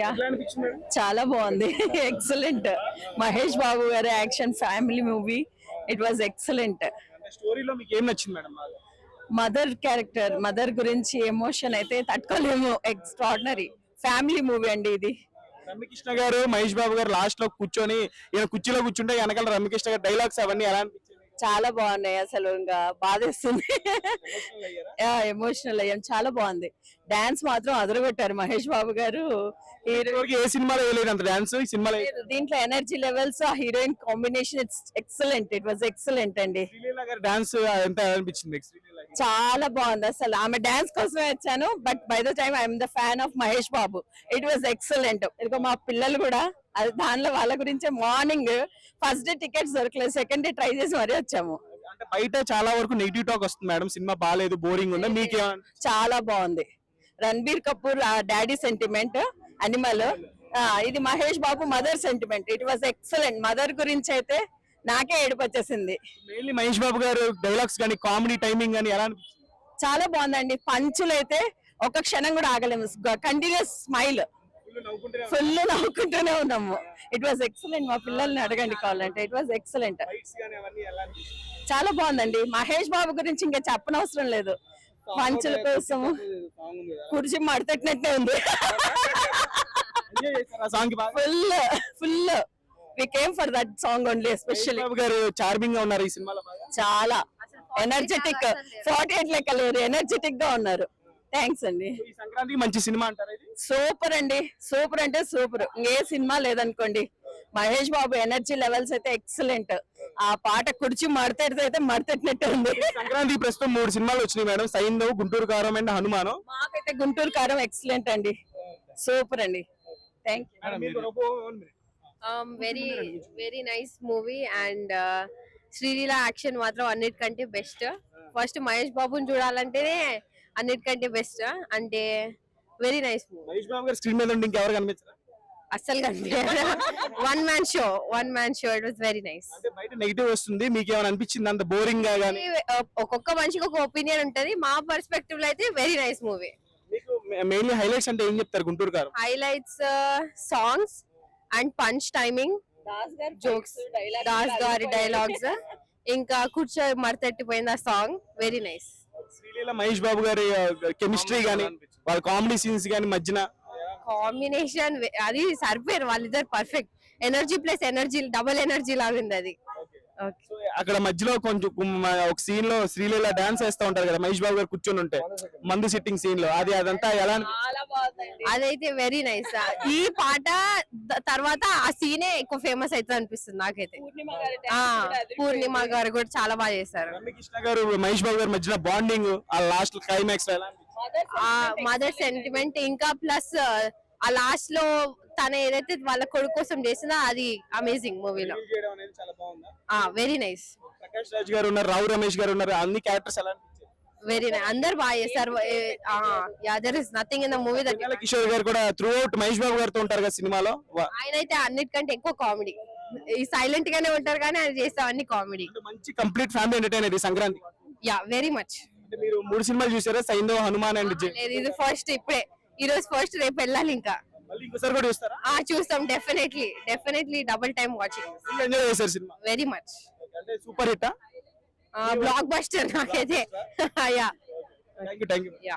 Yeah చాలా బాగుంది. Excellent. Mahesh Babu గారి action family movie. It was excellent. స్టోరీలో మీకు ఏం నచ్చింది మేడం? మదర్ క్యారెక్టర్, మదర్ గురించి ఎమోషన్ అయితే తట్టుకోలేము. ఎక్స్ట్రాడినరీ ఫ్యామిలీ మూవీ అండి ఇది. రమ్యకృష్ణ గారు మహేష్ బాబు గారు లాస్ట్ లో కూర్చొని ఈయన కుర్చీలో కూర్చుంటే వెనకాల రమ్యకృష్ణ గారు డైలాగ్స్ అవన్నీ ఎలా అనిపించింది? చాలా బాగున్నాయి. అసలు ఇంకా బాధేస్తుంది. ఎమోషనల్ అయ్యాం. చాలా బాగుంది. డాన్స్ మాత్రం అదరగొట్టారు మహేష్ బాబు గారు. ఏ సినిమాలో వేయలేదు అంత డాన్స్ ఈ సినిమాలో. దీంట్లో ఎనర్జీ లెవెల్స్, ఆ heroine combination it's excellent. It was excellent అండి. శ్రీలీల గారి డాన్స్ ఎంత అనిపించింది? చాలా బాగుంది. అసలు ఆమె డాన్స్ కోసమే వచ్చాను. But by the time I'm the fan of Mahesh Babu. It was excellent. ఇదిగో మా పిల్లలు కూడా అది దానిలో వాళ్ళ గురించే మార్నింగ్ ఫస్ట్ డే టికెట్స్ దొరకలేదు, సెకండ్ డే ట్రై చేసి మరీ వచ్చాము. అంటే బయట చాలా వరకు నెగిటివ్ టాక్ వస్తుంది మేడం, సినిమా బాగాలేదు, బోరింగ్ ఉందా? మీకే? చాలా బాగుంది. Ranbir Kapoor daddy sentiment Animal, ఇది Mahesh Babu mother sentiment. It was excellent. Mother గురించి అయితే నాకే ఏడుపు వచ్చేసింది. మెయిన్లీ మహేష్ బాబు గారు డైలాగ్స్ కానీ కామెడీ టైమింగ్ కానీ ఎలా అనిపించింది? చాలా బాగుందండి. పంచులు అయితే ఒక క్షణం కూడా ఆగలేము. కంటిన్యూస్ స్మైల్, ఫుల్ నవ్వుకుంటూనే ఉన్నాము. It was excellent. మా పిల్లల్ని అడగండి కావాలంటే. It was excellent. చాలా బాగుందండి. మహేష్ బాబు గురించి ఇంకా చెప్పనవసరం లేదు. పంచుల కోసం కుర్చీ మడతట్టినట్టే ఉంది. Full full we came for that song only. Especially గారు చార్మింగ్ గా ఉన్నారు ఈ సినిమాలో. చాలా ఎనర్జెటిక్. 48 లెక్క లేరు, ఎనర్జెటిక్ గా ఉన్నారు. థ్యాంక్స్ అండి. ఈ సంక్రాంతికి మంచి సినిమా అంటారు ఇది. సూపర్ అండి. సూపర్ అంటే సూపర్. ఏ సినిమా లేదనుకోండి. మహేష్ బాబు ఎనర్జీ లెవెల్స్ అయితే ఎక్సలెంట్. ఆ పాట కుర్చీ మడతెడితే అయితే మడతెట్టినట్టే ఉంది. సంక్రాంతి ప్రస్తుతం 3 సినిమాలు వచ్చినాయి మేడం. సైంధవ్, గుంటూరు కారం అండ్ హనుమాన్. మాకైతే గుంటూరు కారం ఎక్సలెంట్ అండి. సూపర్ అండి. Thank you. Very nice movie and Sreeleela action మాత్రం అన్నిటికంటే బెస్ట్. ఫస్ట్ మహేష్ బాబుని చూడాలంటేనే అన్నిటికంటే బెస్ట్. అంటే very nice movie. Mahesh Babu గారు స్క్రీన్ మీద ఉండి ఇంకెవరు కనిపించారా? అస్సలు కనిపించారు. One man show. It was very nice. అంటే బయట నెగిటివ్ వస్తుంది, మీకు ఏమైనా అనిపించింది అంత బోరింగ్ గా? గానీ ఒక్కొక్క మనిషికి ఒక ఒపీనియన్ ఉంటది. మా పర్స్పెక్టివ్ లో అయితే వెరీ నైస్ మూవీ. మీకు మెయిన్లీ హైలైట్స్ అంటే ఏం చెప్తారు గుంటూరు గారు? Highlights songs and punch timing, jokes, Das గారి డైలాగ్స్, ఇంకా కూర్చో మరతట్టిపోయింది ఆ song. Very nice. Sreeleela Mahesh Babu గారి కెమిస్ట్రీ గానీ, వాళ్ళ కామెడీ సీన్స్ గానీ మధ్యన కాంబినేషన్ అది సరిపోయారు వాళ్ళిద్దరు. Perfect. Energy plus energy, double energy లాగా ఉంది అది. అక్కడ మధ్యలో కొంచెం ఒక సీన్ లో శ్రీలీల డాన్స్ వేస్తా ఉంటారు కదా, మహేష్ బాబు గారు కూర్చొని ఉంటే మందు సిట్టింగ్ సీన్ లో, అదంతా ఎలా? అదైతే వెరీ నైస్. ఈ పాట తర్వాత ఆ సీనే ఎక్కువ ఫేమస్ అవుతుంది అనిపిస్తుంది నాకైతే. పూర్ణిమ గారు కూడా చాలా బాగా చేశారు. రమ్యకృష్ణ గారు మహేష్ బాబు గారు మధ్యన బాండింగ్, ఆ లాస్ట్ క్లైమాక్స్ మదర్ సెంటిమెంట్, ఇంకా ప్లస్ ఆ లాస్ట్ లో తన ఏదైతే వాళ్ళ కొడుకు కోసం చేసిందో అది అమేజింగ్ మూవీలో. Very nice. ప్రకాష్ రాజ్ గారు ఉన్నారు, రావు రమేష్ గారు ఉన్నారు, అన్ని క్యారెక్టర్స్ ఎలా అనిపించాయి? Very nice. అందరు బాగా చేశారు. There is nothing in the movie that. Kishore గారు కూడా త్రూ అవుట్ మహేష్ బాబు గారితో ఉంటారు కదా సినిమాలో. ఆయన అయితే అన్నిటికంటే ఎక్కువ కామెడీ. ఈ సైలెంట్ గానే ఉంటారు కానీ ఆయన చేసే అన్ని కామెడీ. మంచి కంప్లీట్ ఫ్యామిలీ ఎంటర్టైనర్ ఈ సంక్రాంతి. Very much. మీరు 3 సినిమాలు చూసారా? సైంధవ్, హనుమాన్ అండ్ ఇది ఫస్ట్. ఇప్పుడే ఈ రోజు ఫస్ట్, రేపు వెళ్ళాలి. ఇంకా ఇంకోసారి కూడా చూస్తారా? చూస్తాం. Definitely double time watching. Enjoy చేశారు సినిమా? Very much. అంటే సూపర్ హిట్, బ్లాక్ బస్టర్ నాకైతే. Yeah, thank you. యా.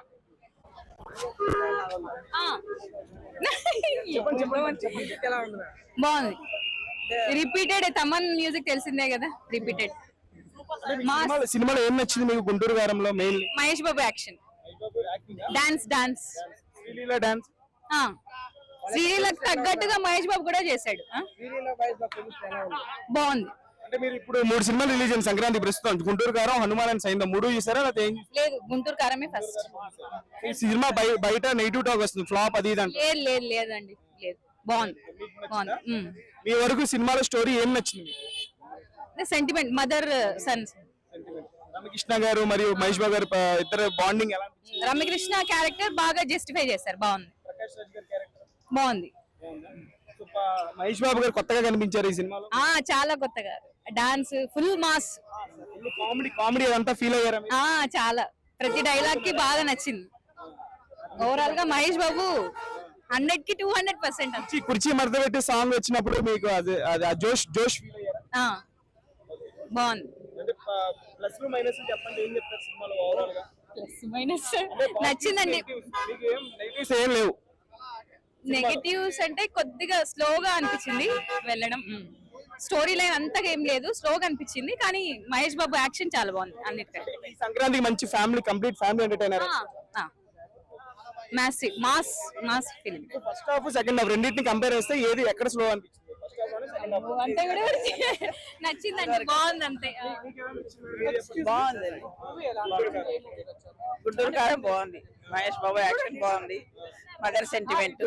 బాగుంది. రిపీటెడ్. తమన్ మ్యూజిక్ తెలిసిందే కదా, రిపీటెడ్. సినిమాలో ఏం నచ్చింది మీకు Guntur గారంలో? Main Mahesh Babu action, dance. Sreeleela dance శ్రీలీలకు తగ్గట్టుగా మహేష్ బాబు కూడా చేశాడు. బాగుంది. అంటే మీరు ఇప్పుడు 3 సినిమాలు రిలీజ్ అయిన సంక్రాంతి ప్రస్తుతం. గుంటూరు గారం, హనుమాన్ అండ్ సైంధవ్ 3 చూసారా? లేదు, గుంటూరు కారమే ఫస్ట్. ఈ సినిమా బయట నెగిటివ్ టాక్ వస్తుంది, ఫ్లాప్ అది ఇది అంటే. లేదండి, లేదు. బాగుంది. మీ వరకు సినిమాలో స్టోరీ ఏం నచ్చింది? Sentiment, mother sun. రమ్యకృష్ణ గారు మరియు మహేష్ బాబు గారు ఇద్దరు బాండింగ్ ఎలా? రమ్యకృష్ణ క్యారెక్టర్ బాగా జస్టిఫై చేశారు. బాగుంది. బాగుంది. మహేష్ బాబు గారు కొత్తగా కనిపించారు ఈ సినిమాలో. చాలా కొత్తగా. డాన్స్ ఫుల్ మాస్, కామెడీ అంతా ఫీల్ అయ్యారా? చాలా. ప్రతి డైలాగ్ కి బాగా నచ్చింది. ఓవరాల్ గా మహేష్ బాబు 100 కి 200%. కుర్చీ మడత పెట్టి సాంగ్ వచ్చినప్పుడు మీకు అది అది ఆ జోష్ జోష్ ఫీల్ అయ్యారా? బాగుంది. అంటే ప్లస్ మైనస్ చెప్పండి, ఏం చెప్తారు సినిమాలో ఓవరాల్ గా? ప్లస్ మైనస్ నచ్చిందండి. మీకు ఏం నెగటివ్స్ ఏం లేవు? నెగటివ్స్ అంటే కొద్దిగా స్లోగా అనిపించింది వెళ్ళడం. స్టోరీ లైన్ అంతగా ఏం లేదు, స్లోగా అనిపించింది. కానీ మహేష్ బాబు యాక్షన్ చాలా బాగుంది అన్నిటికంటే. ఈ సంక్రాంతికి మంచి family complete family entertainer. Massive mass mass film. First half second half రెండింటిని కంపేర్ చేస్తే ఏది ఎక్కడ స్లో అనిపించింది? ఫస్ట్ హాఫ్ సెకండ్ హాఫ్ అంటే కూడా నచ్చిందండి, బాగుంది అంతే. బాగుంది. గుంటూరు కారం బాగుంది. మహేష్ బాబు యాక్షన్ బాగుంది. మదర్ సెంటిమెంట్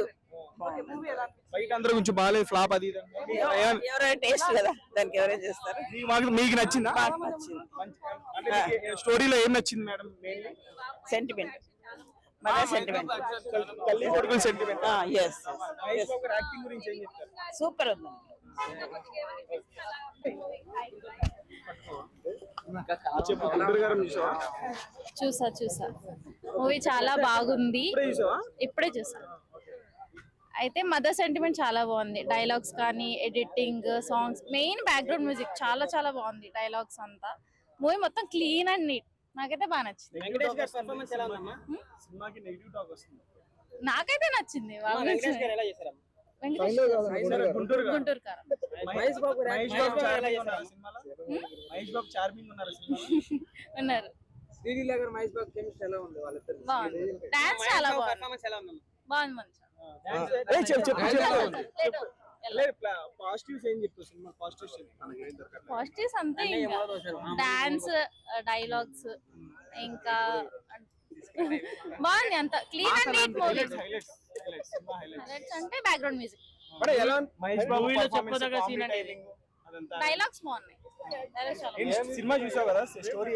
బయట అందరూ కొంచెం బాగాలేదు, ఫ్లాప్ అది ఇది అని. ఎవరైనా టేస్ట్ కదా, దానికి ఎవరైనా చేస్తారు. మీకు నచ్చిందా? బాగా నచ్చింది. అంటే స్టోరీలో ఏం నచ్చింది మేడం? సెంటిమెంట్, మదర్ సెంటిమెంట్, తల్లి కొడుకుల సెంటిమెంట్. ఎస్ యాక్టింగ్ గురించి ఏం చెప్తారు? సూపర్ ఉంది. చూసా మూవీ చాలా బాగుంది. ఇప్పుడే చూసా. అయితే మదర్ సెంటిమెంట్ చాలా బాగుంది. డైలాగ్స్ కానీ, editing, songs, main background music చాలా చాలా బాగుంది. డైలాగ్స్ అంతా మూవీ మొత్తం క్లీన్ అండ్ నీట్. నాకైతే బాగా నచ్చింది. నాకైతే నచ్చింది. గుంటూరు కారం. ఉన్నారు. బాగుంది. డాన్స్ చాలా బాగుంది. బాగుంది మంచిగా. పాజిటివ్స్ అంతే, ఇంకా డాన్స్, డైలాగ్స్, ఇంకా బాగుంది. అంత clean and neat movie. Highlights అంటే బ్యాక్గ్రౌండ్ మ్యూజిక్, డైలాగ్స్ బాగున్నాయి. సినిమా చూసావు కదా, స్టోరీ